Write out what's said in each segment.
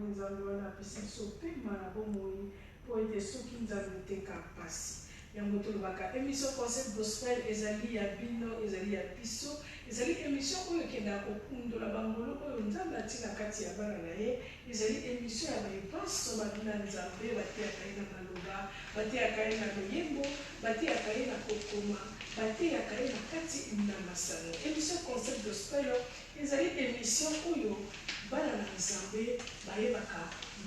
nzambe wana apesi biso pema na bomoi mpo ete soki nzambe teka mpasi yango tolobaka émission concept gospel ezali ya bino ezali ya biso ezali émission oyo ekendaka kokundola bangolo oyo nzambe atie na kati ya bana na ye ezali émission ya baevanso babina nzambe batiaka ye na maloba batiaka ye na loyembo batiaka ye na kokoma batiaka ye na kati na masano émission concept gospel ezali émission oyo bana na nzambe bayebaka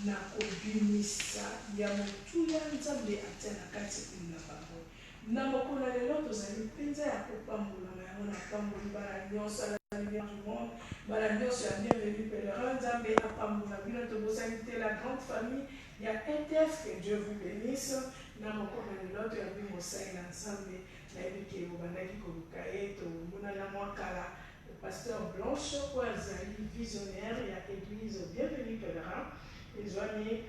na kobimisa ya motuya nzambe atia na kati na bango na mokolo na lelo tozali mpenza ya kopambolama yango na pamboli bana nyonso alali bien du monde bana nyonso ya bienvenu pèlerin nzambe apambola bino tobosani te la grande famille ya ETF que Dieu vous bénisse na mokolo na lelo toyabi mosali na nzambe nayebi ke obandaki koluka ye tomonana mwa kala pasteur Blanche oyo azali visionnaire ya église bienvenu pèlerin ezwami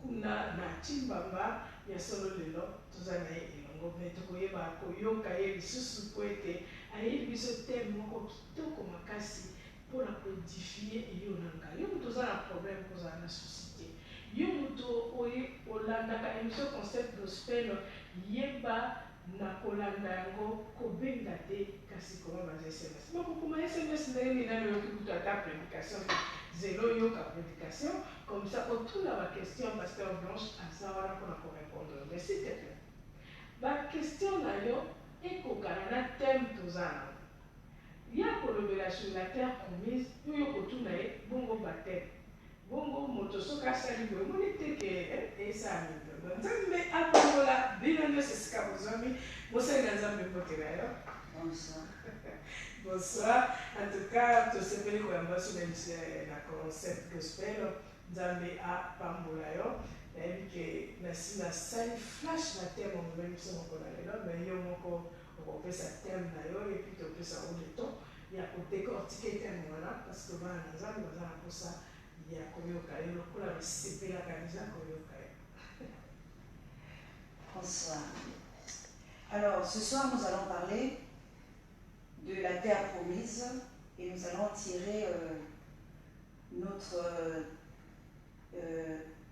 kuna na Chimbamba ya solo lelo toza na ye elongo me tokoyeba koyoka ye lisusu mpo ete ayebi biso teme moko kitoko makasi mpona kodifie eyo na ngai yo moto oza na problème kozala na susi te yo moto olandaka émission concept gospel yeba na kolanda yango kobenga te kasi koma baza sms bakokoma sms ndenge minani oyoki kutu ata prédication zelo yoka prédication comme ça otuna baquestion pasteur Blanche aza wana mpona korépondre mais s'il te plaît baquestion na yo ekokana na thème toza nango ya kolobela sur la terre promise oyo kotuna ye bongo bateme bongo moto soki asali boye moni teke esala mindondo nzambe apambola bino nyonso esika bozwami bosali na nzambe mbote na yo bonsoir en tout cas tosepeli koyamba so na concept gospel nzambe apambola yo nayebi ke nasali flash na teme omomeli biso moko na lelo me yo moko okopesa teme na yo epuis topesa o de temps ya kodecortike teme wana parce que bana na nzambe baza na mposa ya koyoka ye lokola basepelaka deja koyoka ye. Bonsoir. Alors, ce soir, nous allons parler de la terre promise et nous allons tirer notre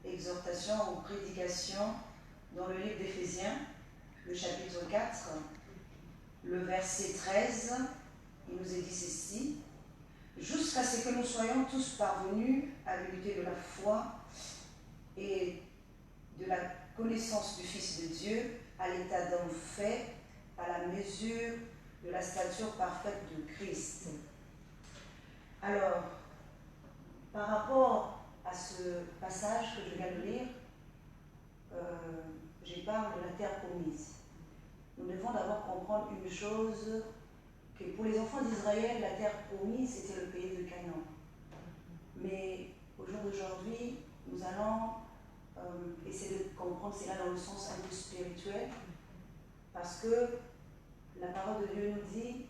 exhortation ou prédication dans le livre d'Éphésiens, le chapitre 4, le verset 13. Il nous est dit ceci: jusqu'à ce que nous soyons tous parvenus à l'unité de la foi et de la connaissance du Fils de Dieu, à l'état d'homme fait, à la mesure de la stature parfaite de Christ. Alors, par rapport à ce passage que je viens de lire, je parle de la terre promise. Nous devons d'abord comprendre une chose, que pour les enfants d'Israël, la terre promise, c'était le pays de Canaan. Mais au jour d'aujourd'hui, nous allons essayer de comprendre cela dans le sens un peu spirituel, parce que la parole de Dieu nous dit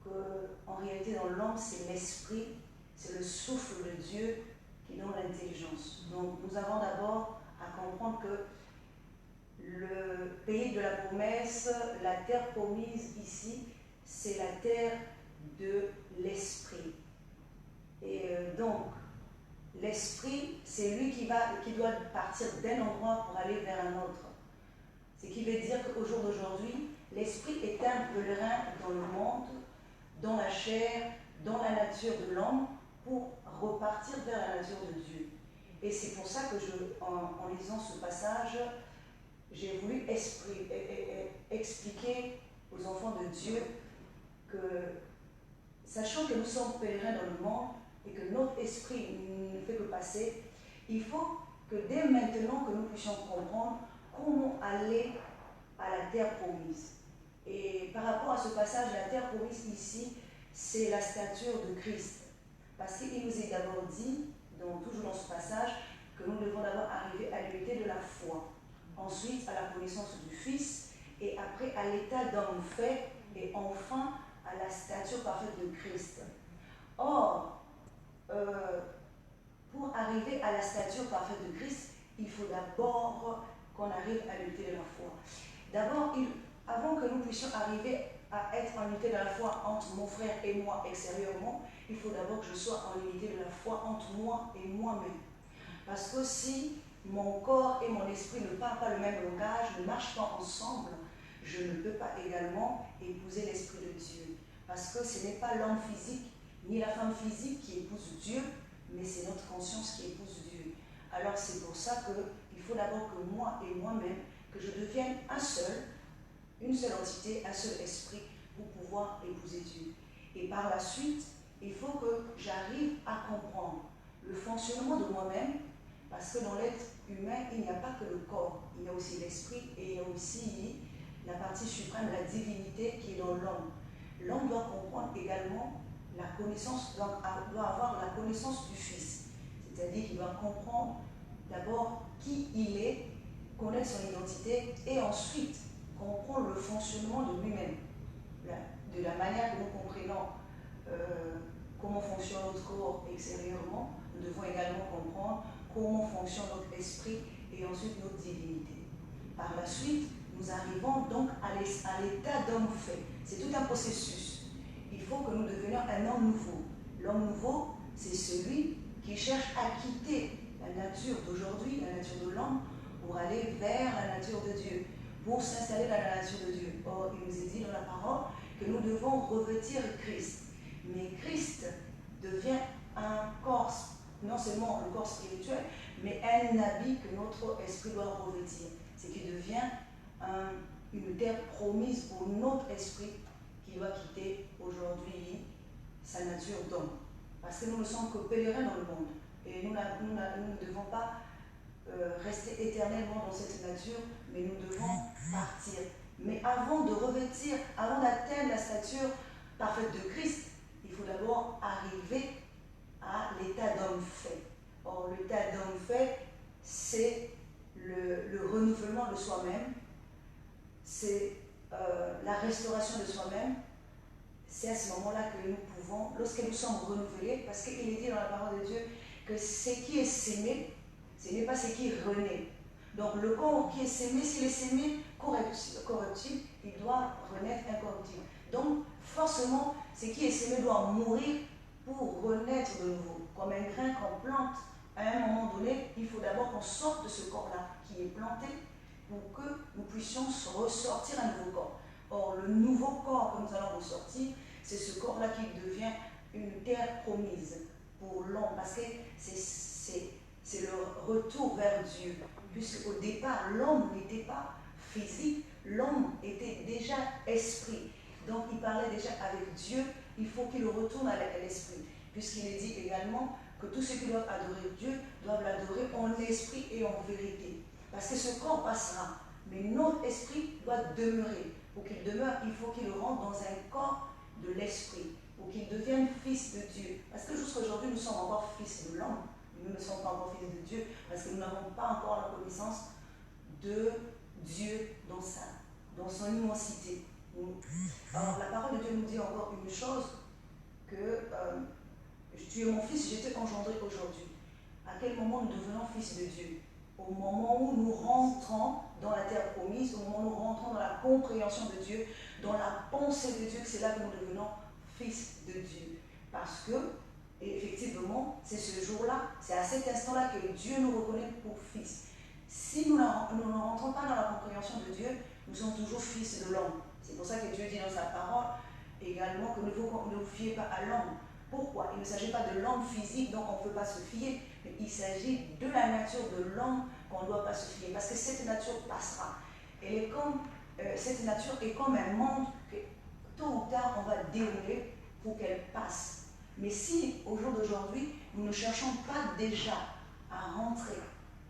qu'en réalité, dans l'homme, c'est l'esprit, c'est le souffle de Dieu qui donne l'intelligence. Donc, nous avons d'abord à comprendre que le pays de la promesse, la terre promise ici, c'est la terre de l'esprit. Et donc, l'esprit, c'est lui qui doit partir d'un endroit pour aller vers un autre. Ce qui veut dire qu'au jour d'aujourd'hui, l'esprit est un pèlerin dans le monde, dans la chair, dans la nature de l'homme, pour repartir vers la nature de Dieu. Et c'est pour ça que en lisant ce passage, j'ai voulu expliquer aux enfants de Dieu que, sachant que nous sommes pèlerins dans le monde et que notre esprit ne fait que passer, il faut que dès maintenant que nous puissions comprendre comment aller à la terre promise. Et par rapport à ce passage, la terre promise ici, c'est la stature de Christ. Parce qu'il nous est d'abord dit, toujours dans ce passage, que nous devons d'abord arriver à l'unité de la foi, ensuite à la connaissance du Fils, et après à l'état d'homme fait, et enfin à la stature parfaite de Christ. Or, pour arriver à la stature parfaite de Christ, il faut d'abord qu'on arrive à l'unité de la foi. D'abord, avant que nous puissions arriver à être en unité de la foi entre mon frère et moi extérieurement, il faut d'abord que je sois en unité de la foi entre moi et moi-même. Parce que si mon corps et mon esprit ne parlent pas le même langage, ne marchent pas ensemble, je ne peux pas également épouser l'Esprit de Dieu. Parce que ce n'est pas l'homme physique ni la femme physique qui épouse Dieu, mais c'est notre conscience qui épouse Dieu. Alors c'est pour ça qu'il faut d'abord que moi et moi-même, que je devienne un seul, une seule entité, un seul esprit pour pouvoir épouser Dieu. Et par la suite, il faut que j'arrive à comprendre le fonctionnement de moi-même, parce que dans l'être humain, il n'y a pas que le corps, il y a aussi l'esprit et il y a aussi la partie suprême, la divinité qui est dans l'homme. L'homme doit comprendre également la connaissance, doit avoir la connaissance du Fils. C'est-à-dire qu'il doit comprendre d'abord qui il est, connaître son identité et ensuite comprendre le fonctionnement de lui-même. De la manière que nous comprenons comment fonctionne notre corps extérieurement, nous devons également comprendre comment fonctionne notre esprit et ensuite notre divinité. Par la suite, nous arrivons donc à l'état d'homme fait. C'est tout un processus. Il faut que nous devenions un homme nouveau. L'homme nouveau, c'est celui qui cherche à quitter la nature d'aujourd'hui, la nature de l'homme, pour aller vers la nature de Dieu, pour s'installer dans la nature de Dieu. Or, il nous est dit dans la parole que nous devons revêtir Christ. Mais Christ devient un corps, non seulement le corps spirituel, mais un habit que notre esprit doit revêtir. C'est qu'il devient une terre promise pour notre esprit qui doit quitter aujourd'hui sa nature d'homme. Parce que nous ne sommes que pèlerins dans le monde. Et nous ne devons pas rester éternellement dans cette nature, mais nous devons partir. Mais avant de revêtir, avant d'atteindre la stature parfaite de Christ, il faut d'abord arriver à l'état d'homme fait. Or, l'état d'homme fait, c'est le renouvellement de soi-même, c'est la restauration de soi-même. C'est à ce moment-là que nous pouvons, lorsque nous sommes renouvelés, parce qu'il est dit dans la parole de Dieu que ce qui est sémé, ce n'est pas ce qui renaît. Donc le corps qui est sémé, s'il est sémé corruptible, il doit renaître incorruptible. Donc forcément, ce qui est sémé doit mourir pour renaître de nouveau. Comme un grain qu'on plante, à un moment donné, il faut d'abord qu'on sorte de ce corps-là qui est planté pour que nous puissions ressortir un nouveau corps. Or, le nouveau corps que nous allons ressortir, c'est ce corps-là qui devient une terre promise pour l'homme, parce que c'est le retour vers Dieu. Puisqu'au départ, l'homme n'était pas physique, l'homme était déjà esprit. Donc, il parlait déjà avec Dieu, il faut qu'il retourne à l'esprit. Puisqu'il est dit également que tous ceux qui doivent adorer Dieu doivent l'adorer en esprit et en vérité. Parce que ce corps passera, mais notre esprit doit demeurer. Pour qu'il demeure, il faut qu'il rentre dans un corps de l'esprit, pour qu'il devienne fils de Dieu. Parce que jusqu'à aujourd'hui, nous sommes encore fils de l'homme, nous ne sommes pas encore fils de Dieu, parce que nous n'avons pas encore la connaissance de Dieu dans son immensité. Alors, la parole de Dieu nous dit encore une chose, que tu es mon fils, je t'ai engendré aujourd'hui. À quel moment nous devenons fils de Dieu? Au moment où nous rentrons dans la terre promise, au moment où nous rentrons dans la compréhension de Dieu, dans la pensée de Dieu, que c'est là que nous devenons fils de Dieu. Parce que, effectivement, c'est ce jour-là, c'est à cet instant-là que Dieu nous reconnaît pour fils. Si nous ne rentrons pas dans la compréhension de Dieu, nous sommes toujours fils de l'homme. C'est pour ça que Dieu dit dans sa parole également que ne vous fiez pas à l'homme. Pourquoi? Il ne s'agit pas de l'homme physique, donc on ne peut pas se fier, mais il s'agit de la nature de l'homme qu'on ne doit pas se fier, parce que cette nature passera. Cette nature est comme un monde que tôt ou tard on va dérouler pour qu'elle passe. Mais si au jour d'aujourd'hui, nous ne cherchons pas déjà à rentrer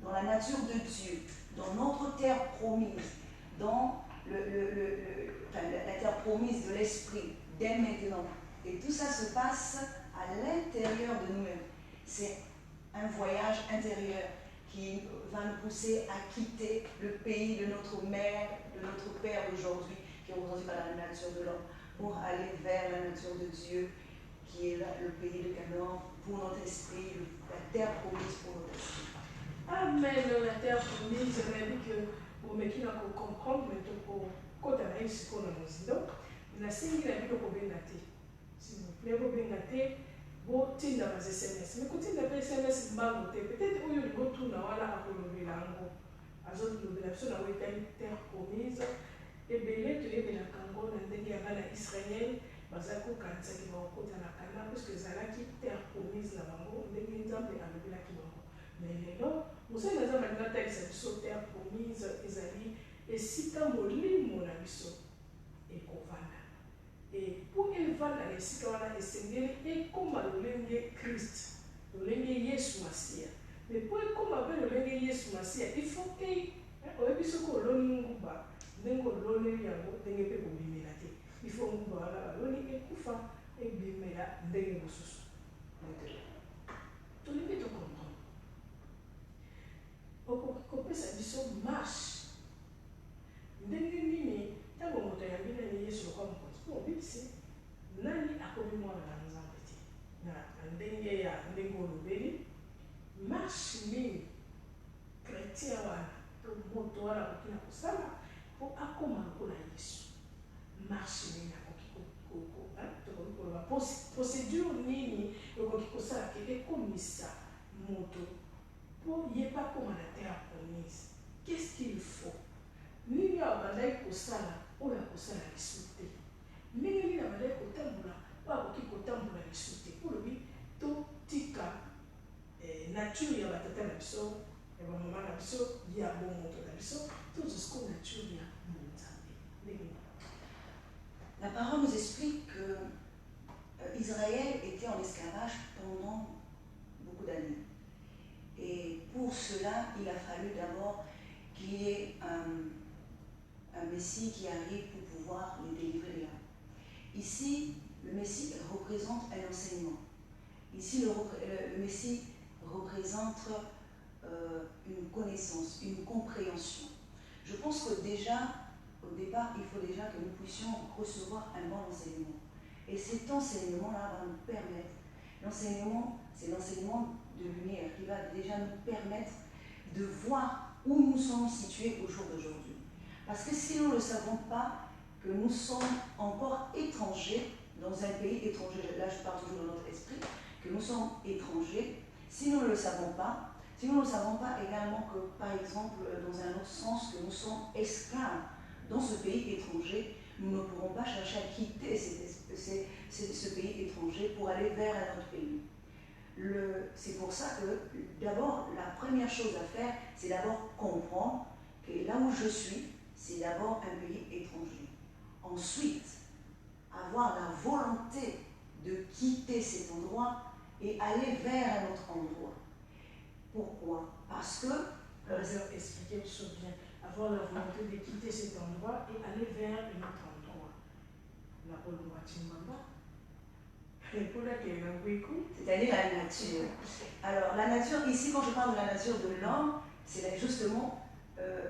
dans la nature de Dieu, dans notre terre promise, dans la terre promise de l'esprit, dès maintenant, et tout ça se passe à l'intérieur de nous-mêmes. C'est un voyage intérieur qui va nous pousser à quitter le pays de notre mère, de notre père d'aujourd'hui, qui est représenté par la nature de l'homme, pour aller vers la nature de Dieu, qui est le pays de Canaan, pour notre esprit, la terre promise pour notre esprit. Amen. La terre promise, c'est-à-dire que pour me qui n'a pas comprendre, mais pour quand on a eu ce qu'on a dit, donc, la single a vu le problème naté. S'il vous plaît, vous bien naté, vous tinda les SMS. Mais quand il a fait SMS, peut-être où il y a motuna wana akolobela yango azolobela biso na wetali terre promise ebele toyebelaka yango na ndenge ya bana Israel bazali kokanisaki bakokota na Kana puisque ezalaki terre promise na bango ndenge Nzambe alobelaki bango. Mais lelo mosali na Nzambe alingi atalisa biso terre promise ezali esika molimo na biso ekovanda. Et pour evanda na esika wana esengeli ekoma lolenge Christ, lolenge Yesu Masia. Mais pour ekoma pe lolenge Yesu Masia, il faut que oyebi soki oloni nguba ndenge oloneli yango ndenge mpe kobimela te. Il faut nguba wana baloni ekufa ebimela ndenge mosusu. Tolingi tokomprendre. Okoki kopesa biso marche ndenge nini ntango moto ayambi nani Yesu lokwa mokonzi mpo obebisi nani akomi mwana na Nzambe te na ndenge ya ndenge olobeli marche nini chrétien wana to moto wana akoki na kosala mpo akoma lokola Yesu. Marche nini akoki tokoki koloba procédure nini okoki kosala ke ekomisa moto mpo ye mpe akoma na terre promise. Qu'est-ce qu'il faut? Nini abandaki kosala oyo akosala lisusu te. Ndenge nini abandaki kotambola oyo akoki kotambola lisusu te. Olobi totika nature ya batata na biso ya bamama na biso ya bomoto na biso tozosko nature ya Nzambe. Ndenge La parole nous explique que Israël était en esclavage pendant beaucoup d'années. Et pour cela, il a fallu d'abord qu'il y ait un Messie qui arrive pour pouvoir les délivrer de là. Ici, le Messie représente un enseignement. Ici, le Messie représente une connaissance, une compréhension. Je pense que déjà, au départ, il faut déjà que nous puissions recevoir un bon enseignement. Et cet enseignement-là va nous permettre, l'enseignement, c'est l'enseignement de lumière qui va déjà nous permettre de voir où nous sommes situés au jour d'aujourd'hui. Parce que si nous ne le savons pas, que nous sommes encore étrangers dans un pays étranger, là je parle toujours de notre esprit, que nous sommes étrangers, si nous ne le savons pas, si nous ne savons pas également que, par exemple, dans un autre sens, que nous sommes esclaves dans ce pays étranger, nous ne pourrons pas chercher à quitter ce pays étranger pour aller vers un autre pays. C'est pour ça que d'abord, la première chose à faire, c'est d'abord comprendre que là où je suis, c'est d'abord un pays étranger. Ensuite, avoir la volonté de quitter cet endroit et aller vers un autre endroit. Pourquoi? Parce que... expliquer les choses bien. Avoir la volonté de quitter cet endroit et aller vers un autre endroit. La c'est-à-dire la nature. Alors, la nature, ici, quand je parle de la nature de l'homme, c'est justement,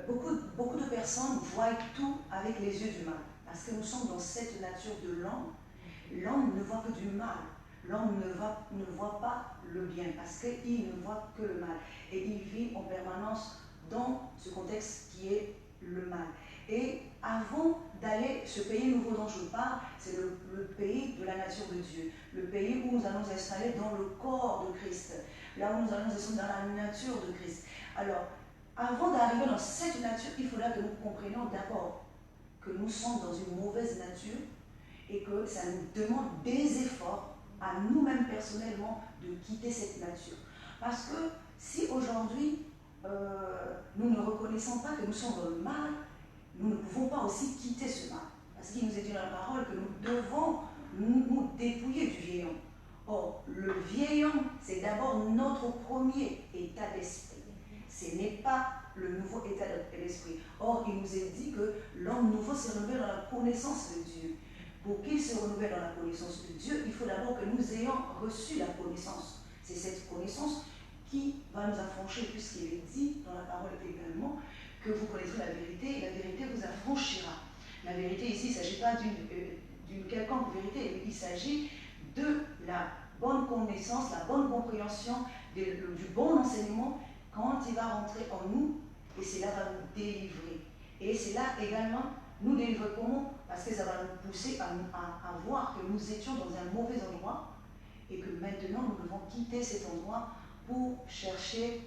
beaucoup de personnes voient tout avec les yeux du mal. Parce que nous sommes dans cette nature de l'homme. L'homme ne voit que du mal. L'homme ne voit pas le bien, parce qu'il ne voit que le mal. Et il vit en permanence dans ce contexte qui est le mal. Et avant d'aller, ce pays nouveau dont je parle, c'est le pays de la nature de Dieu. Le pays où nous allons installer dans le corps de Christ. Là où nous allons installer dans la nature de Christ. Alors, avant d'arriver dans cette nature, il faudra que nous comprenions d'abord que nous sommes dans une mauvaise nature et que ça nous demande des efforts à nous-mêmes personnellement de quitter cette nature. Parce que si aujourd'hui, nous ne reconnaissons pas que nous sommes dans le mal, nous ne pouvons pas aussi quitter ce mal. Parce qu'il nous est dit dans la parole que nous devons nous dépouiller du vieil homme. Or, le vieil homme, c'est d'abord notre premier état d'esprit. Ce n'est pas le nouveau état d'esprit. Or, il nous est dit que l'homme nouveau se renouvelle dans la connaissance de Dieu. Pour qu'il se renouvelle dans la connaissance de Dieu, il faut d'abord que nous ayons reçu la connaissance. C'est cette connaissance qui va nous affranchir, puisqu'il est dit dans la parole également que vous connaîtrez la vérité et la vérité vous affranchira. La vérité ici, il ne s'agit pas d'une quelconque vérité, il s'agit de la bonne connaissance, la bonne compréhension, du bon enseignement quand il va rentrer en nous, et cela va nous délivrer. Et c'est là également, nous délivrer comment? Parce que ça va nous pousser à voir que nous étions dans un mauvais endroit et que maintenant nous devons quitter cet endroit pour chercher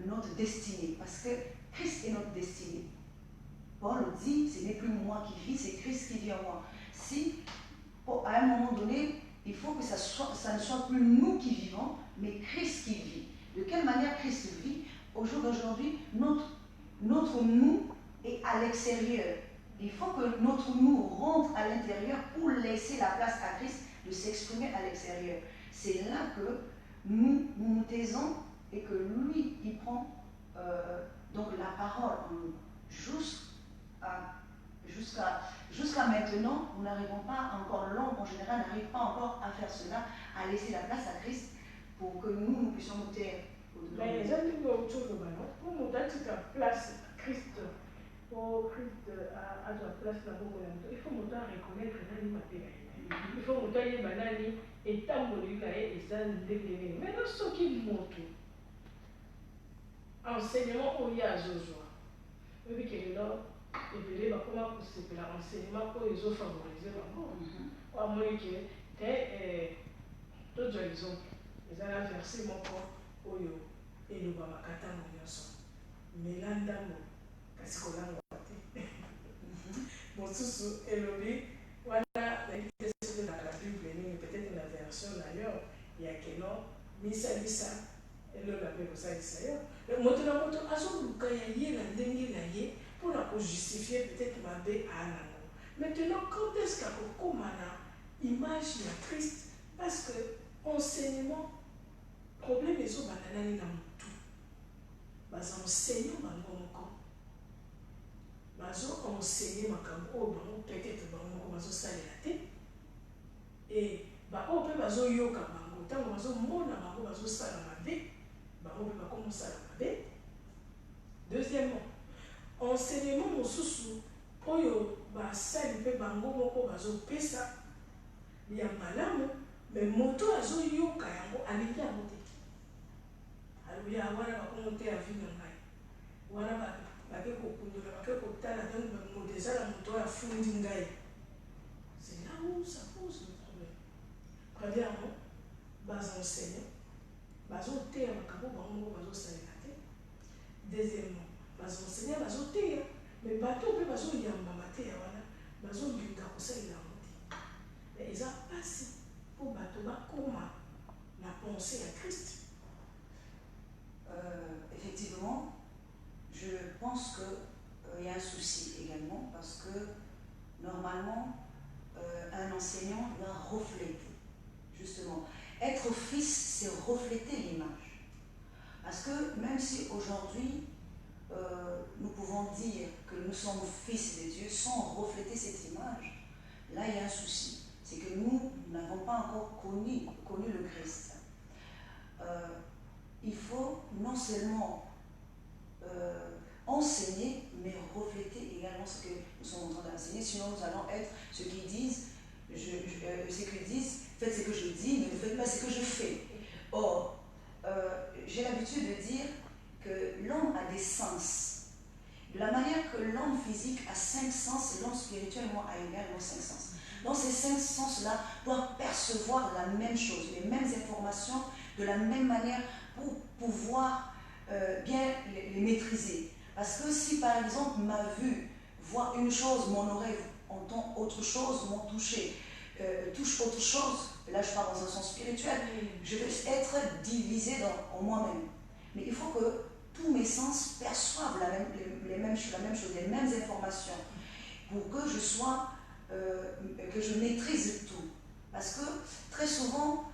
notre destinée, parce que Christ est notre destinée. Paul dit, ce n'est plus moi qui vis, c'est Christ qui vit en moi. Si, à un moment donné, il faut que ça ne soit plus nous qui vivons, mais Christ qui vit. De quelle manière Christ vit? Au jour d'aujourd'hui, notre nous est à l'extérieur. Il faut que notre nous rentre à l'intérieur pour laisser la place à Christ de s'exprimer à l'extérieur. C'est là que nous nous taisons et que lui, il prend donc la parole en nous. Jusqu'à maintenant, nous n'arrivons pas encore, l'homme en général n'arrive pas encore à faire cela, à laisser la place à Christ pour que nous puissions nous taire. Mais les gens qui ont autour de nous, pour nous donner la place à Christ, pour Christ à la place là il faut nous reconnaître dans il faut nous donner banani et tant que nous et ça nous mais dans ce qui montre enseignement au ya Joshua. Oui, que là, et puis là, comment c'est l'enseignement pour les autres favoriser encore. À moins que d'autres exemples, les gens versé mon corps au yo et nous va makata mon yoso. Mélandamo, parce qu'on a voté. Mon sous Elobi, voilà la question de la Bible, peut-être la version d'ailleurs, il y a que non, Misa, et là, la Bible, ça, d'ailleurs. Maintenant, pour justifier peut-être ma baie à Anango. Maintenant, quand est-ce qu'il y a une image de Christ? Parce que enseignement, problème est au banana dans tout. Bas enseignant bango bazo enseigner makambo bango peut-être bango bazo saler la tête et ba o pe bazo yoka bango tango bazo mona bango bazo sala mabe bango pe ba commencer à mabe. Deuxièmement, enseignement mosusu oyo basali mpe bango moko bazopesa ya malamu me moto azoyoka yango alingi yango te aloya wana bakongo te avi na ngai wana bake kokundola bake kotala donc moto eza na moto oyo afundi ngai. C'est là où ça pose le problème. Premièrement, bazenseignant bazoteya makambo bango moko bazosalela te. Deuxièmement, bazenseignant bazoteya mais bato mpe bazoyamba mateya wana bazolinga kosalela yango te. Mais eza mpasi mpo bato bakoma na pensée à Christ. Effectivement, je pense qu'il y a un souci également parce que normalement, un enseignant doit refléter, justement. Être fils, c'est refléter l'image. Parce que même si aujourd'hui, nous pouvons dire que nous sommes fils de Dieu sans refléter cette image, là il y a un souci. C'est que nous n'avons pas encore connu le Christ. Il faut non seulement enseigner, mais refléter également ce que nous sommes en train d'enseigner. Sinon, nous allons être ceux qui disent, faites ce que je dis, mais ne faites pas ce que je fais. Or, j'ai l'habitude de dire que l'homme a des sens. De la manière que l'homme physique a 5 sens, l'homme spirituellement a également 5 sens. Donc ces 5 sens-là doivent percevoir la même chose, les mêmes informations, de la même manière pour pouvoir bien les maîtriser. Parce que si par exemple ma vue voit une chose, mon oreille entend autre chose, mon toucher touche autre chose, là je parle dans un sens spirituel, je vais être divisé en moi-même. Mais il faut que tous mes sens perçoivent la même chose, les mêmes informations, pour que je sois, que je maîtrise tout. Parce que très souvent,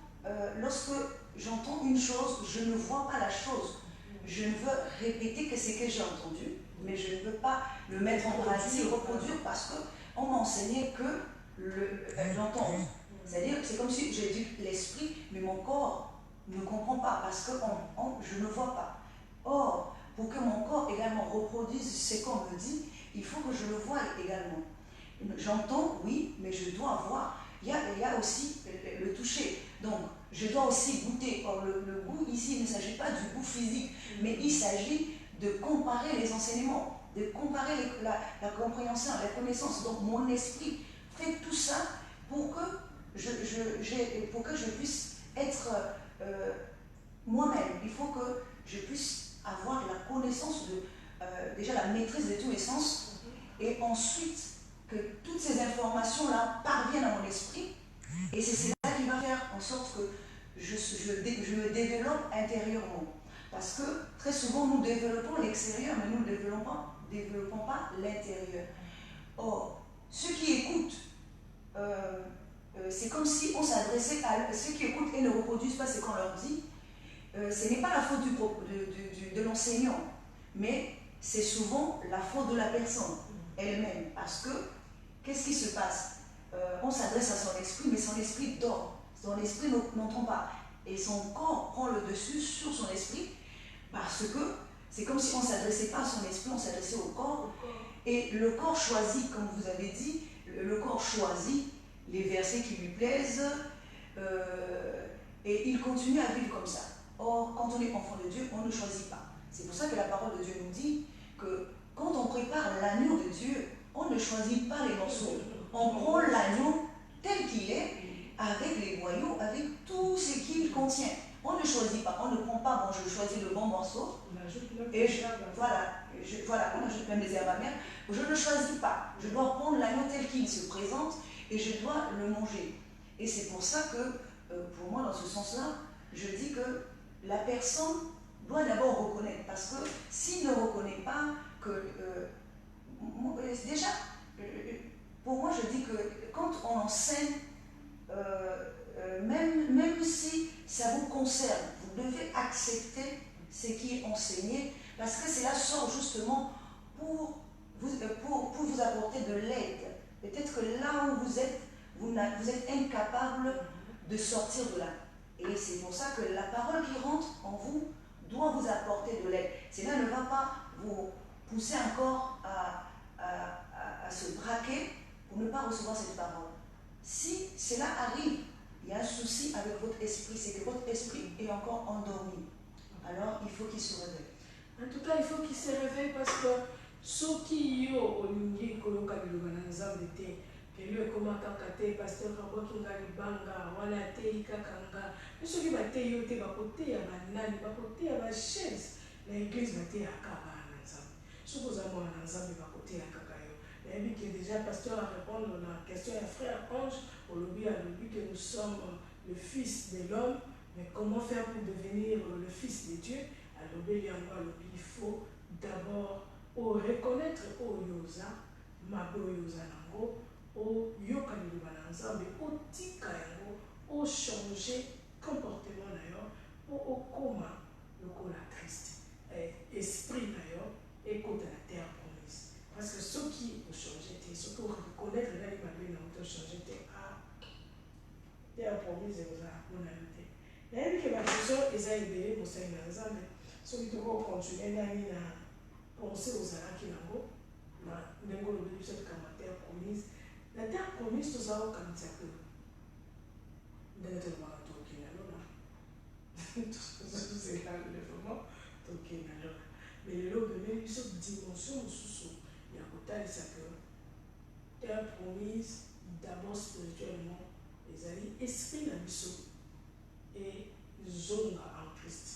lorsque j'entends une chose, je ne vois pas la chose. Je ne veux répéter que ce que j'ai entendu, mais je ne veux pas le mettre en pratique, reproduire, parce qu'on m'a enseigné que j'entends. C'est-à-dire, c'est comme si j'éduque l'esprit, mais mon corps ne comprend pas, parce que je ne vois pas. Or, pour que mon corps également reproduise ce qu'on me dit, il faut que je le voie également. J'entends, oui, mais je dois voir. Il y a aussi le toucher. Donc, je dois aussi goûter. Or, le goût ici, il ne s'agit pas du goût physique, mais il s'agit de comparer les enseignements, de comparer la compréhension, la connaissance. Donc, mon esprit fait tout ça pour que je puisse être moi-même. Il faut que je puisse déjà la maîtrise de tous les sens, et ensuite que toutes ces informations-là parviennent à mon esprit, et c'est cela qui va faire en sorte que je me développe intérieurement. Parce que très souvent nous développons l'extérieur, mais nous ne développons pas l'intérieur. Or, ceux qui écoutent, c'est comme si on s'adressait à ceux qui écoutent et ne reproduisent pas ce qu'on leur dit. Ce n'est pas la faute de l'enseignant, mais c'est souvent la faute de la personne elle-même. Parce que, qu'est-ce qui se passe? On s'adresse à son esprit, mais son esprit dort. Son esprit n'entend pas. Et son corps prend le dessus sur son esprit, parce que c'est comme si on ne s'adressait pas à son esprit, on s'adressait au corps. Et le corps choisit, comme vous avez dit, le corps choisit les versets qui lui plaisent, et il continue à vivre comme ça. Or, quand on est enfant de Dieu, on ne choisit pas. C'est pour ça que la parole de Dieu nous dit que quand on prépare l'agneau de Dieu, on ne choisit pas les morceaux. On prend l'agneau tel qu'il est, avec les boyaux, avec tout ce qu'il contient. On ne choisit pas, on ne prend pas, bon, je choisis le bon morceau, et voilà, on ajoute même des herbes amères. Je ne choisis pas, je dois prendre l'agneau tel qu'il se présente, et je dois le manger. Et c'est pour ça que, pour moi, dans ce sens-là, je dis que la personne doit d'abord reconnaître, parce que s'il ne reconnaît pas que... déjà, pour moi, je dis que quand on enseigne, même si ça vous concerne, vous devez accepter ce qui est enseigné, parce que cela sort justement pour vous apporter de l'aide. Peut-être que là où vous êtes, vous êtes incapable de sortir de là. Et c'est pour ça que la parole qui rentre en vous doit vous apporter de l'aide. Cela ne va pas vous pousser encore à se braquer pour ne pas recevoir cette parole. Si cela arrive, il y a un souci avec votre esprit, c'est que votre esprit est encore endormi. Alors il faut qu'il se réveille. En tout cas, il faut qu'il se réveille parce que ceux qui ont olingi koloka bilobana nzambe te, kelio ekoma kaka te, pasteur kabokinga libanga, wana te ikakanga. Mais ceux qui bateya yo te bakoteya banani, bakoteya ba chaise, la église bateyaka bana nzambe. Soki oza mwana nzambe bakoteya kaka yo. Et que déjà pasteur a répondre à la question à frère Ange, au lobby que nous sommes le fils de l'homme, mais comment faire pour devenir le fils de Dieu? Alors il faut d'abord reconnaître au yosa, mabo yosa nango, au yoka milubana nzambe, au tika yango, au changer comportement d'ailleurs, au coma, le coma triste, esprit d'ailleurs, écoute la terre promise. Parce que ceux qui ont changé, ceux qui ont reconnaître l'animal ont changé, terre promise et vous a monalité. Mais il y a des choses qui ont été pour ces ensemble. Ceux qui doivent continuer à penser aux arabes qui n'ont pas de cette terre promise. La terre promise, tout ça, comme ça que nous devons avoir un token alors. C'est là le vraiment token alors. Mais l'eau de même, cette dimension sous il y a côté ça que terre promise, d'abord spirituellement, les alliés, esprit la mission et zone en Christ.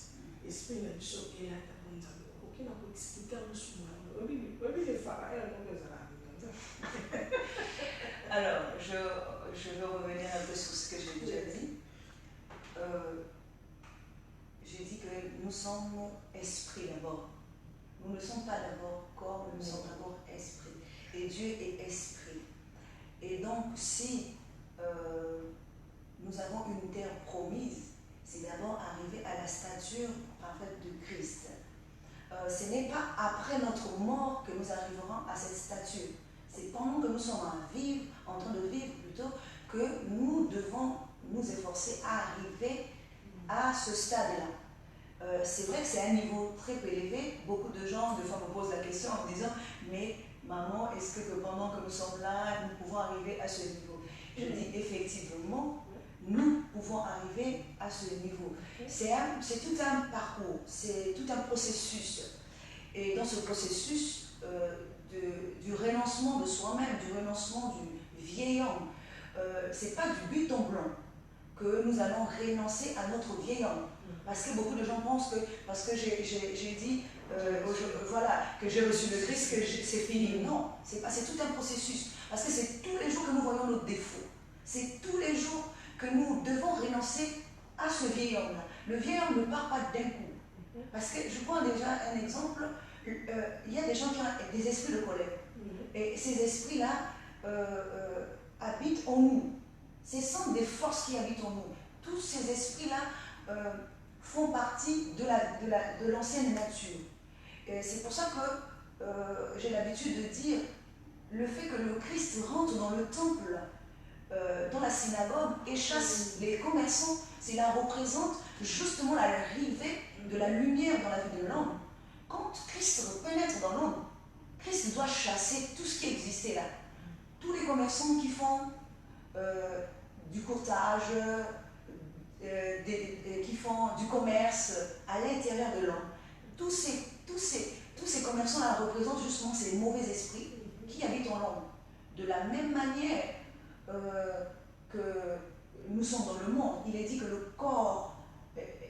Esprit la mission et la tabonne. Aucun n'a pas expliqué à nous. Alors, je veux revenir un peu sur ce que j'ai déjà dit. J'ai dit que nous sommes esprit d'abord. Nous ne sommes pas d'abord corps, nous sommes d'abord esprit. Et Dieu est esprit. Et donc, si nous avons une terre promise, c'est d'abord arriver à la stature parfaite de Christ. Ce n'est pas après notre mort que nous arriverons à cette stature. C'est pendant que nous sommes en train de vivre plutôt, que nous devons nous efforcer à arriver à ce stade-là. C'est vrai que c'est un niveau très élevé. Beaucoup de gens, des fois, me posent la question en me disant « Mais maman, est-ce que pendant que nous sommes là, nous pouvons arriver à ce niveau ?» Je dis effectivement, nous pouvons arriver à ce niveau. C'est tout un parcours, c'est tout un processus. Et dans ce processus du renoncement de soi-même, du renoncement du vieil homme, ce n'est pas du but en blanc que nous allons renoncer à notre vieil homme. Parce que beaucoup de gens pensent que, parce que j'ai dit, voilà, que j'ai reçu le Christ, que c'est fini. Non, c'est pas, c'est tout un processus. Parce que c'est tous les jours que nous voyons nos défauts. C'est tous les jours que nous devons renoncer à ce vieil homme-là. Le vieil homme ne part pas d'un coup. Parce que je prends déjà un exemple, il y a des gens qui ont des esprits de colère. Et ces esprits-là habitent en nous. Ce sont des forces qui habitent en nous. Tous ces esprits-là font partie de l'ancienne nature. C'est pour ça que j'ai l'habitude de dire le fait que le Christ rentre dans le temple, dans la synagogue, et chasse les commerçants, cela représente justement l'arrivée de la lumière dans la vie de l'homme. Quand Christ pénètre dans l'homme, Christ doit chasser tout ce qui existait là. Tous les commerçants qui font du courtage, qui font du commerce à l'intérieur de l'homme. Tous ces commerçants-là représentent justement ces mauvais esprits qui habitent en l'homme. De la même manière que nous sommes dans le monde, il est dit que le corps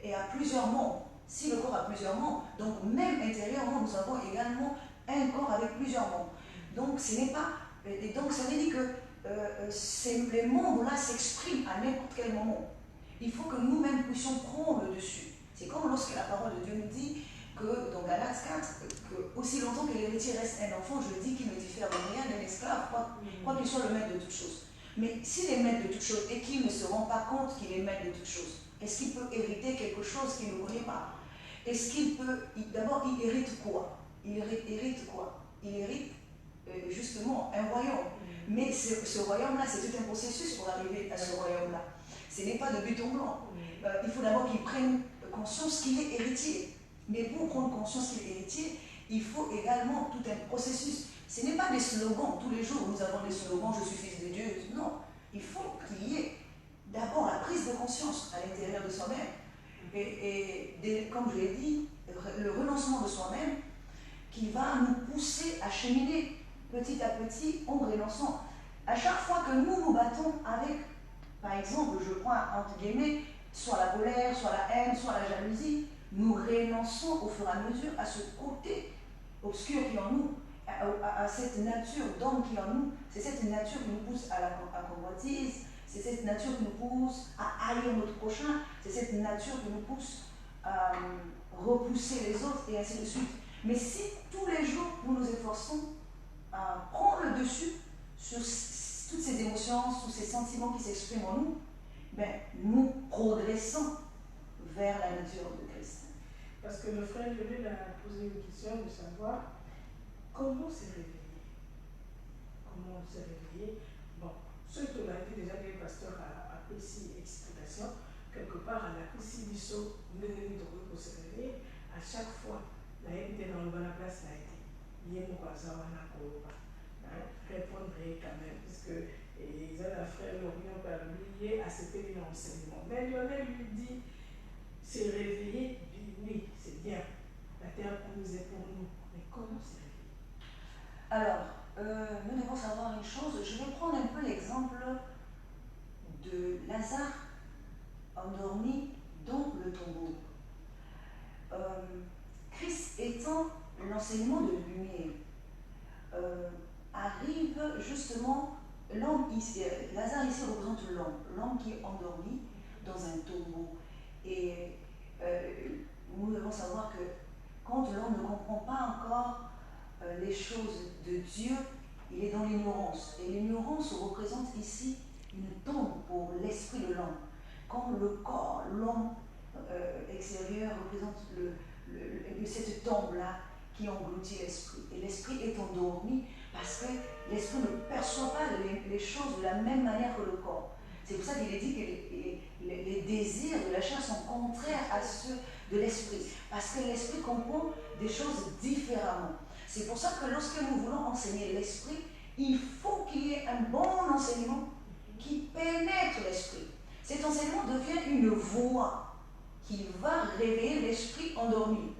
est à plusieurs membres. Si le corps a plusieurs membres, donc même intérieurement, nous avons également un corps avec plusieurs membres. Donc ce n'est pas... Et donc ça veut dire que les membres-là s'expriment à n'importe quel moment. Il faut que nous-mêmes puissions prendre le dessus. C'est comme lorsque la parole de Dieu nous dit que dans Galates 4, que aussi longtemps que l'héritier reste un enfant, je dis qu'il ne diffère de rien d'un esclave, quoi qu'il soit le maître de toutes choses. Mais s'il est maître de toutes choses et qu'il ne se rend pas compte qu'il est maître de toutes choses, est-ce qu'il peut hériter quelque chose qu'il ne connaît pas? Est-ce qu'il peut... D'abord, il hérite quoi? Il hérite quoi? Il hérite justement un royaume. Mais ce royaume-là, c'est tout un processus pour arriver à ce royaume-là. Ce n'est pas de but en blanc. Il faut d'abord qu'il prenne conscience qu'il est héritier. Mais pour prendre conscience qu'il est héritier, il faut également tout un processus. Ce n'est pas des slogans. Tous les jours, nous avons des slogans, je suis fils de Dieu. Non. Il faut qu'il y ait d'abord la prise de conscience à l'intérieur de soi-même. Et comme je l'ai dit, le renoncement de soi-même qui va nous pousser à cheminer petit à petit en renonçant. À chaque fois que nous nous battons avec, par exemple, je prends entre guillemets, soit la colère, soit la haine, soit la jalousie, nous renonçons au fur et à mesure à ce côté obscur qui est en nous, à cette nature d'homme qui est en nous. C'est cette nature qui nous pousse à la convoitise, c'est cette nature qui nous pousse à haïr notre prochain, c'est cette nature qui nous pousse à repousser les autres et ainsi de suite. Mais si tous les jours nous nous efforçons à prendre le dessus sur toutes ces émotions, tous ces sentiments qui s'expriment en nous, ben, nous progressons vers la nature de Christ. Parce que le frère Lionel a posé une question de savoir comment se réveiller. Comment se réveiller? Bon, ce que l'a dit déjà, le pasteur a apprécié l'explication. Quelque part, à la Christi Bisso, nous devons pour se réveiller. À chaque fois, la haine était dans le bon place, la été. Répondrait quand même, puisque ils ont un frère Lorient par lui, accepter l'enseignement. Mais Lionel lui dit, se réveiller, oui, c'est bien. La terre promise est pour nous. Mais comment se réveiller? Alors, nous devons savoir une chose. Je vais prendre un peu l'exemple de Lazare endormi dans le tombeau. Christ étant l'enseignement de lumière, arrive justement l'homme ici, Lazare ici représente l'homme qui est endormi dans un tombeau. Et nous devons savoir que quand l'homme ne comprend pas encore les choses de Dieu, il est dans l'ignorance. Et l'ignorance représente ici une tombe pour l'esprit de l'homme. Quand le corps, l'homme extérieur représente cette tombe-là qui engloutit l'esprit. Et l'esprit est endormi parce que l'esprit ne perçoit pas les choses de la même manière que le corps. C'est pour ça qu'il est dit que les désirs de la chair sont contraires à ceux de l'esprit. Parce que l'esprit comprend des choses différemment. C'est pour ça que lorsque nous voulons enseigner l'esprit, il faut qu'il y ait un bon enseignement qui pénètre l'esprit. Cet enseignement devient une voix qui va réveiller l'esprit endormi.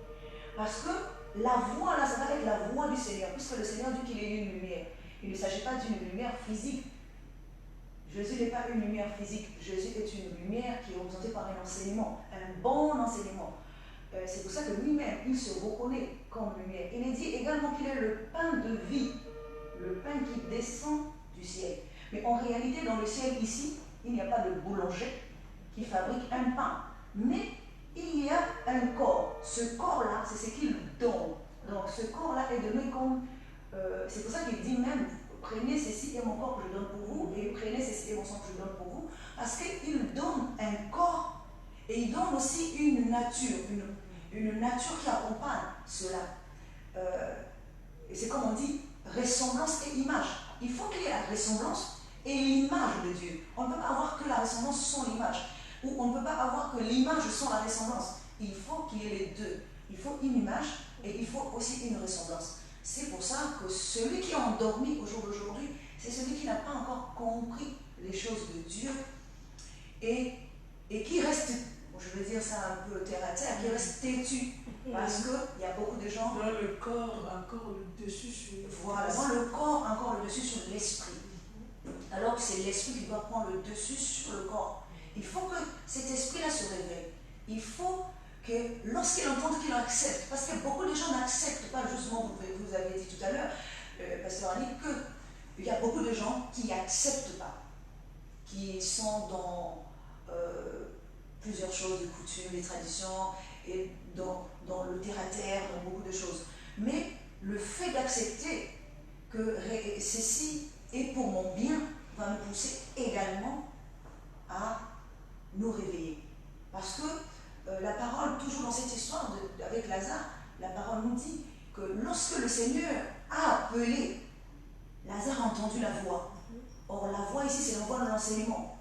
Parce que la voix, là, ça va être la voix du Seigneur, puisque le Seigneur dit qu'il est une lumière. Il ne s'agit pas d'une lumière physique. Jésus n'est pas une lumière physique. Jésus est une lumière qui est représentée par un enseignement, un bon enseignement. C'est pour ça que lui-même, il se reconnaît comme lumière. Il est dit également qu'il est le pain de vie, le pain qui descend du ciel. Mais en réalité, dans le ciel ici, il n'y a pas de boulanger qui fabrique un pain. Mais il y a un corps. Ce corps-là, c'est ce qu'il donne. Donc ce corps-là est donné comme... c'est pour ça qu'il dit même, prenez ceci et mon corps que je donne pour vous, et prenez ceci et mon sang que je donne pour vous. Parce qu'il donne un corps et il donne aussi une nature, une nature qui accompagne cela. Et c'est comme on dit, ressemblance et image. Il faut qu'il y ait la ressemblance et l'image de Dieu. On ne peut pas avoir que la ressemblance sans l'image. Ou on ne peut pas avoir que l'image sans la ressemblance. Il faut qu'il y ait les deux. Il faut une image et il faut aussi une ressemblance. C'est pour ça que celui qui est endormi au jour d'aujourd'hui, c'est celui qui n'a pas encore compris les choses de Dieu et qui reste, je veux dire ça un peu terre à terre, qui reste têtu. Parce qu'il y a beaucoup de gens... Dans le corps, encore le dessus sur... Voilà, dans le corps, encore le dessus sur l'esprit. Alors c'est l'esprit qui doit prendre le dessus sur le corps. Il faut que cet esprit-là se réveille. Il faut que lorsqu'il entend qu'il accepte, parce que beaucoup de gens n'acceptent pas, justement, vous avez dit tout à l'heure, Pasteur Annie, qu'il y a beaucoup de gens qui n'acceptent pas, qui sont dans plusieurs choses, les coutumes, les traditions, et dans le terre-à-terre, dans beaucoup de choses. Mais le fait d'accepter que ceci est pour mon bien va nous pousser également à nous réveiller. Parce que la parole, toujours dans cette histoire avec Lazare, la parole nous dit que lorsque le Seigneur a appelé, Lazare a entendu la voix. Or, la voix ici, c'est la voix de l'enseignement.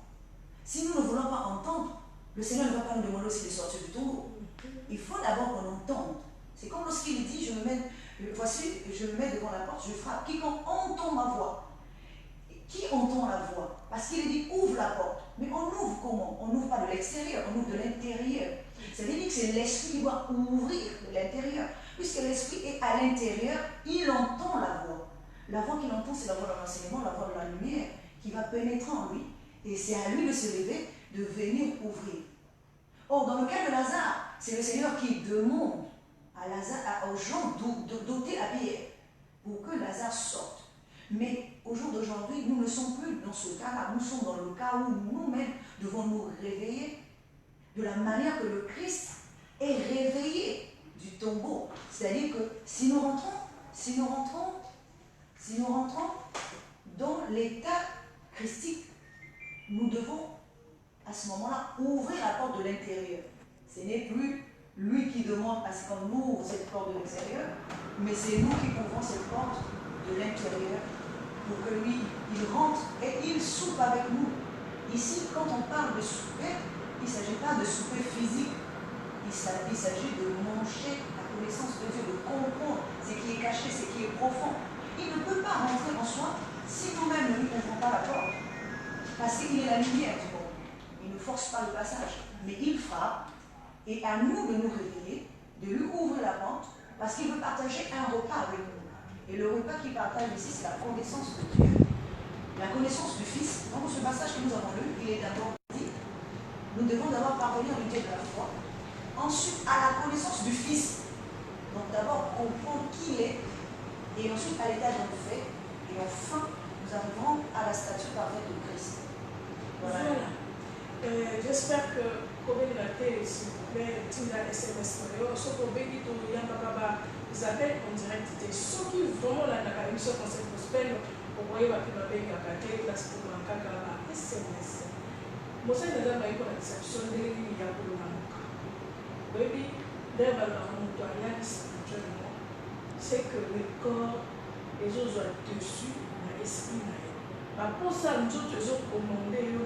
Si nous ne voulons pas entendre, le Seigneur ne va pas nous demander aussi de sortir du tombeau. Il faut d'abord qu'on entende. C'est comme lorsqu'il dit, voici, je me mets devant la porte, je frappe. Quiconque entend ma voix. Qui entend la voix? Parce qu'il dit, ouvre la porte. Mais on ouvre comment? On n'ouvre pas de l'extérieur, on ouvre de l'intérieur. C'est-à-dire que c'est l'esprit qui doit ouvrir de l'intérieur. Puisque l'esprit est à l'intérieur, il entend la voix. La voix qu'il entend, c'est la voix de l'enseignement, la voix de la lumière, qui va pénétrer en lui. Et c'est à lui de se lever, de venir ouvrir. Or, dans le cas de Lazare, c'est le Seigneur qui demande aux gens d'ôter la pierre pour que Lazare sorte. Mais au jour d'aujourd'hui, nous ne sommes plus dans ce cas-là. Nous sommes dans le cas où nous-mêmes devons nous réveiller de la manière que le Christ est réveillé du tombeau. C'est-à-dire que si nous rentrons dans l'état christique, nous devons à ce moment-là ouvrir la porte de l'intérieur. Ce n'est plus lui qui demande à ce qu'on ouvre cette porte de l'extérieur, mais c'est nous qui ouvrons cette porte de l'intérieur pour que lui, il rentre et il soupe avec nous. Ici, quand on parle de souper, il ne s'agit pas de souper physique, il s'agit de manger la connaissance de Dieu, de comprendre ce qui est caché, ce qui est profond. Il ne peut pas rentrer en soi si nous-mêmes ne lui ouvrons pas la porte, parce qu'il est la lumière du monde. Il ne force pas le passage, mais il frappe, et à nous de nous réveiller, de lui ouvrir la porte, parce qu'il veut partager un repas avec nous. Et le repas qu'il partage ici, c'est la connaissance de Dieu, la connaissance du Fils. Donc ce passage que nous avons lu, il est d'abord dit, nous devons d'abord parvenir à l'unité de la foi, ensuite à la connaissance du Fils. Donc d'abord comprendre qui il est, et ensuite à l'état dont il fait, et enfin nous arriverons à la stature parfaite de Christ. Voilà. J'espère que comme il a été, s'il vous plaît, Tina SMS, ce qu'on veut dire, il y a Isabelle en direct, ceux qui vraiment la émission Conseil Gospel, au moyen de la paix, la place pour un caca, SMS. Moi, c'est déjà ma conception de l'île à Boulanamoka. Baby, d'abord, on doit y aller spirituellement. C'est que le corps, les autres sont dessus, l'esprit. Par rapport à ça, nous autres, ils ont commandé,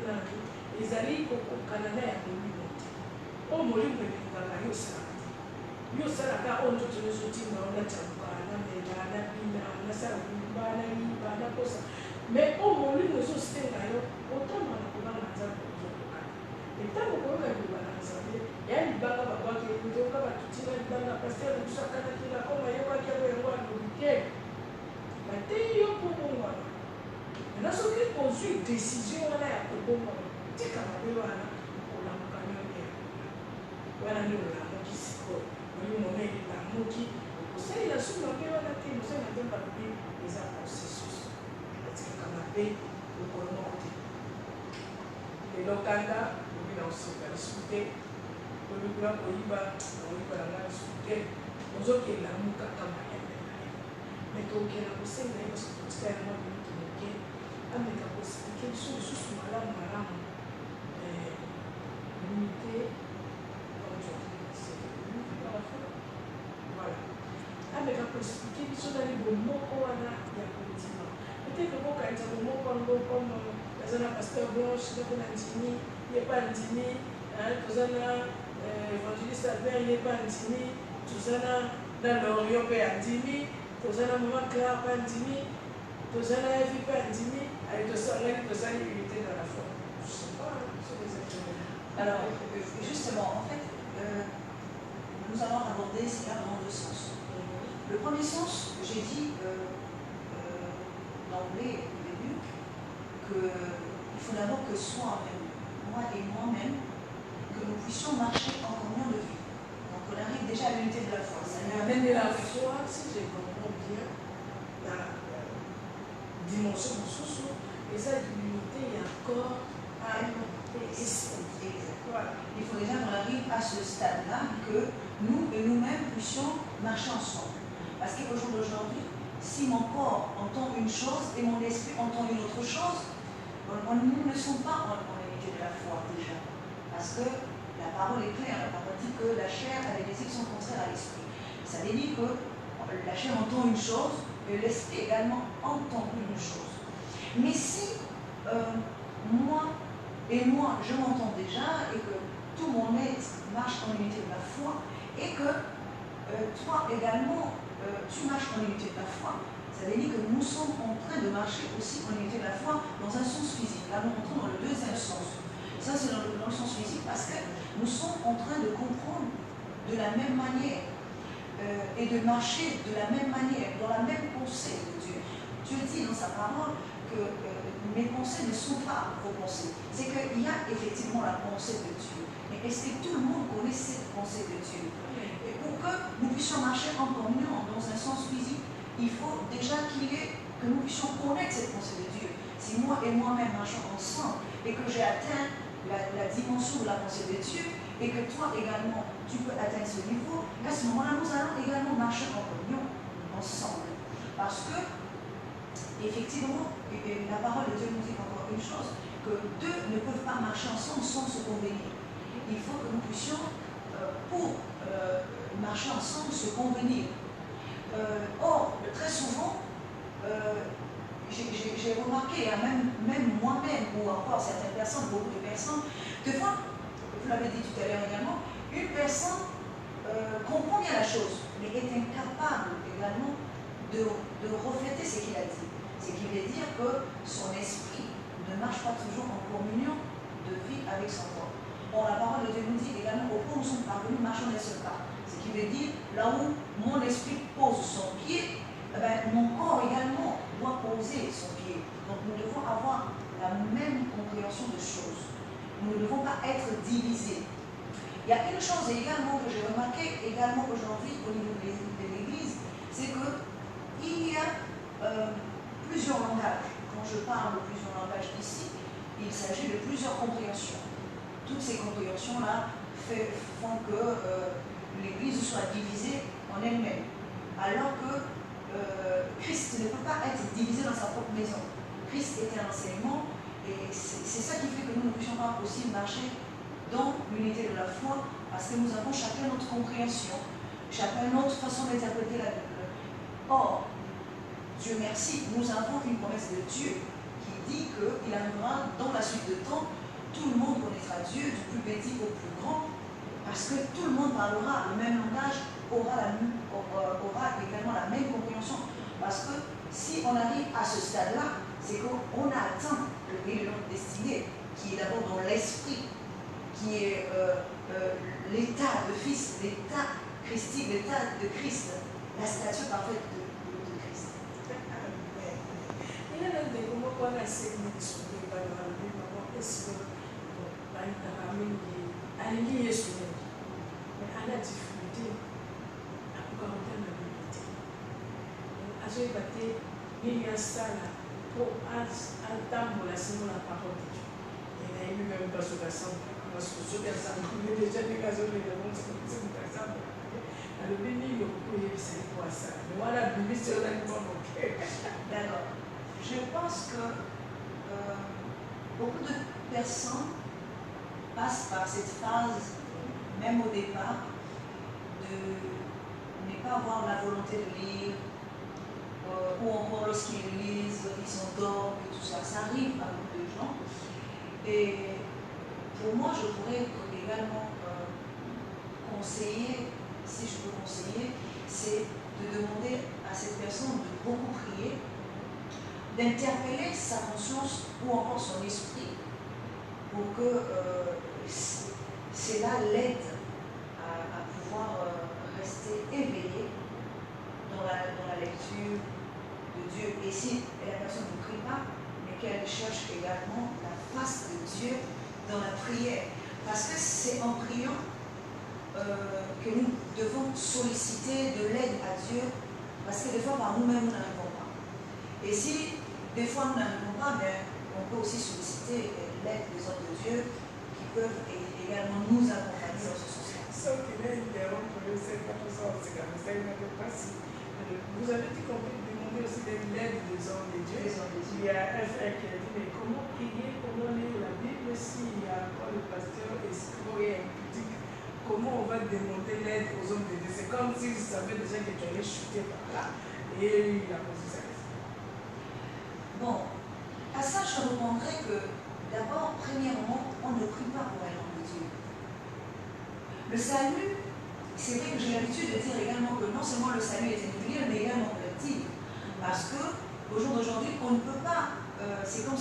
les alliés au Canada et à l'Union. Au Molim, il y a ça, on doit se dire, on a mais au Molim, nous sommes autant de gens. Et tant que vous avez il y a une banque à voir qui est plutôt comme à tout le monde, parce que nous sommes là, comme il y a un week-end. Mais t'es pour moi. Maintenant, ce qui conduit une décision, on a nani olamuki sikoyo oyo mona elamuki osalela su mabe wana te mosalela te mabe eza processus etikaka mabe lokolo moko te lelo kanda obi na oseka lisusu te obi kuna koyiba naoyiba na ngai lisusu te ozokelamu kaka mayembe me tokela kosenga ye parce totika yango minute moke ameka koexplike biso lisusu malamu malamu l'unité comme tu as dit c'est l'unité dans la foi voilà ameka koexplike biso na libo moko wana ya kotima peut-être bokanisa bomoko yango comme eza na pasteur blanche ndeko na ndimi ye pa ndimi toza na évangéliste albert ye pa ndimi toza na lorion mpe ya ndimi toza na mama claire mpe ndimi toza na evi mpe ndimi ale tosangani tozali unité dans la foi je sais pas sur les acteurs. Alors justement en fait nous allons aborder cela dans deux sens. Le premier sens, j'ai dit d'emblée au début qu'il faut d'abord que soi-même, moi et moi-même, que nous puissions marcher en communion de vie. Donc on arrive déjà à l'unité de la foi. Ça nous amène de la foi, si je comprends bien, la dimension de sous et ça l'unité et corps, âme et esprit. Voilà. Il faut déjà qu'on arrive à ce stade-là que nous et nous-mêmes puissions marcher ensemble. Parce qu'au jour d'aujourd'hui, si mon corps entend une chose et mon esprit entend une autre chose, nous ne sommes pas en unité de la foi déjà. Parce que la parole est claire, la parole dit que la chair a des désirs qui sont contraires à l'esprit. Ça veut dire que la chair entend une chose et l'esprit également entend une chose. Mais si moi, je m'entends déjà et que tout mon être marche en unité de la foi et que toi également, tu marches en unité de la foi, ça veut dire que nous sommes en train de marcher aussi en unité de la foi dans un sens physique. Là, nous rentrons dans le deuxième sens. Ça, c'est dans le sens physique parce que nous sommes en train de comprendre de la même manière et de marcher de la même manière, dans la même pensée de Dieu. Dieu dit dans sa parole que mes pensées ne sont pas vos pensées. C'est qu'il y a effectivement la pensée de Dieu. Mais est-ce que tout le monde connaît cette pensée de Dieu? Et pour que nous puissions marcher en communion dans un sens physique, il faut déjà que nous puissions connaître cette pensée de Dieu. Si moi et moi-même marchons ensemble et que j'ai atteint la dimension de la pensée de Dieu et que toi également tu peux atteindre ce niveau, à ce moment-là nous allons également marcher en communion ensemble. Parce que effectivement, la parole de Dieu nous dit encore une chose, que deux ne peuvent pas marcher ensemble sans se convenir. Il faut que nous puissions, pour marcher ensemble, se convenir. Or, très souvent, j'ai remarqué, même moi-même, ou encore certaines personnes, beaucoup de personnes, des fois, vous l'avez dit tout à l'heure également, une personne comprend bien la chose, mais est incapable également de refléter ce qu'il a dit. Ce qui veut dire que son esprit ne marche pas toujours en communion de vie avec son corps. Or, la parole de Dieu nous dit également, au point où nous sommes parvenus, marchons d'un seul pas. Ce qui veut dire, là où mon esprit pose son pied, mon corps également doit poser son pied. Donc nous devons avoir la même compréhension de choses. Nous ne devons pas être divisés. Il y a une chose également que j'ai remarqué également aujourd'hui au niveau de l'Église, c'est qu'il y a plusieurs langages. Quand je parle de plusieurs langages ici, il s'agit de plusieurs compréhensions. Toutes ces compréhensions-là font que l'Église soit divisée en elle-même. Alors que Christ ne peut pas être divisé dans sa propre maison. Christ est un enseignement et c'est ça qui fait que nous ne puissions pas aussi marcher dans l'unité de la foi parce que nous avons chacun notre compréhension, chacun notre façon d'interpréter la Bible. Or, Dieu merci, nous avons une promesse de Dieu qui dit qu'il arrivera dans la suite de temps, tout le monde connaîtra Dieu, du plus petit au plus grand, parce que tout le monde parlera le même langage, aura également la même compréhension. Parce que si on arrive à ce stade-là, c'est qu'on a atteint le but de notre destinée, qui est d'abord dans l'esprit, qui est l'état de Fils, l'état christique, l'état de Christ, la stature parfaite de Christ. Il y a des moments où on a essayé de discuter dans le but, est-ce que aligné sur mais à la difficulté, à Kukaroka na limité. Azoyebate, nini asala, pour atambola sinon la parole de Dieu. Et là, il même pas sur la sample, parce que ceux qui ont déjà des gazons, les gens qui sont par exemple, le béni, il y a c'est quoi ça? Mais voilà, le béni, c'est un animal. D'accord. Je pense que beaucoup de personnes passent par cette phase, même au départ, de ne pas avoir la volonté de lire, ou encore lorsqu'ils lisent, ils s'endorment et tout ça. Ça arrive à beaucoup de gens. Et pour moi, je pourrais également conseiller, si je peux conseiller, c'est de demander à cette personne de beaucoup prier, d'interpeller sa conscience ou encore son esprit pour que cela l'aide à pouvoir rester éveillé dans la lecture de Dieu. Et si la personne ne prie pas, mais qu'elle cherche également la face de Dieu dans la prière. Parce que c'est en priant que nous devons solliciter de l'aide à Dieu, parce que des fois par nous-mêmes nous n'arrivons pas. Et si des fois nous n'arrivons pas, mais on peut aussi solliciter l'aide des hommes de Dieu qui peuvent également nous accompagner dans ce sens-là. Sauf qu'il est interrompu, c'est pas tout ça, c'est comme ça, il n'avait pas si. Vous avez dit qu'on peut demander aussi l'aide des hommes de Dieu. Il y a un frère qui a dit, mais comment prier, comment lire la Bible s'il y a encore le pasteur escroc et impudique? Comment on va demander l'aide aux hommes de Dieu? C'est comme s'ils savaient déjà que tu allais chuter par là et il a posé sa question. Bon, à ça je répondrai que d'abord, premièrement, on ne prie pas pour un homme de Dieu. Le salut, c'est vrai que j'ai l'habitude de dire également que non seulement le salut est individuel, mais également collectif. Parce qu'au jour d'aujourd'hui, on ne peut pas, c'est comme